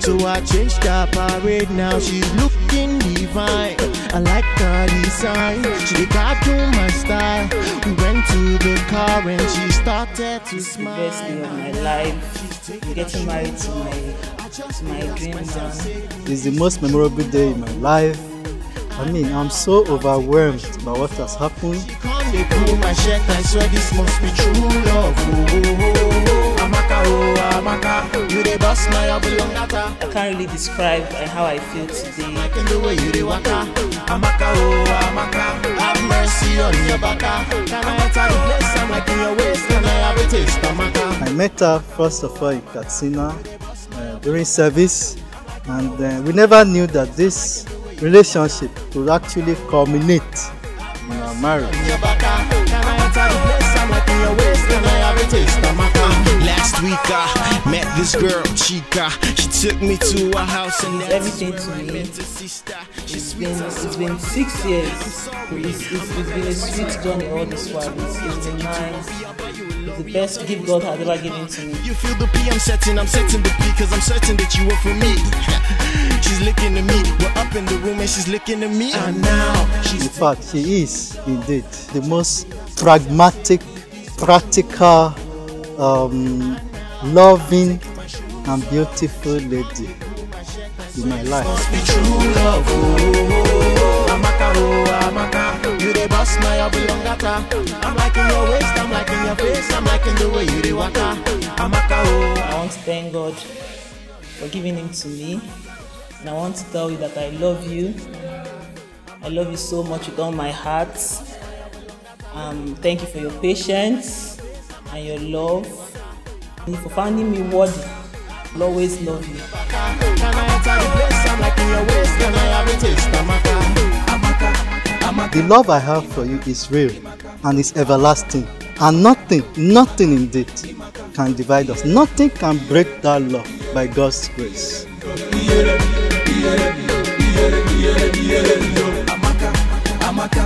So I changed her parade, now she's looking divine. I like her design, she got to my style. We went to the car and she started to smile. It's the best day of my life. I'm getting married to my dream man. It's the most memorable day in my life. I mean, I'm so overwhelmed by what has happened. They pull my shirt, I swear this must be true love. Amaka, oh Amaka, you dey bust my oblong data. I can't really describe how I feel today. I can do what you dey waka. Amaka, oh Amaka, have mercy on your baka. Can I enter the place? I'm like in your waist. Can I have a taste, Amaka? I met her first of all in Katsina during service, and we never knew that this relationship could actually culminate in our marriage. Last week I met this girl, Chica. She took me to her house and everything to me. It's been 6 years. It's been a sweet journey all this while. It's been nice. It's the best gift God has ever given to me. You feel the P, I'm setting the P, cause I'm certain that you were for me. She's looking at me, we're up in the room and she's looking at me. And now she's... In fact, she is indeed the most pragmatic, practical, loving and beautiful lady in my life. You dey bust my oblong data. I'm liking your waist, I'm liking your face, I'm liking the way you dey waka. Amaka, oh. I want to thank God for giving him to me. And I want to tell you that I love you. I love you so much with all my heart. Thank you for your patience and your love. And for finding me worthy. I'll always love you. The love I have for you is real and is everlasting. And nothing indeed can divide us. Nothing can break that love by God's grace. Amaka,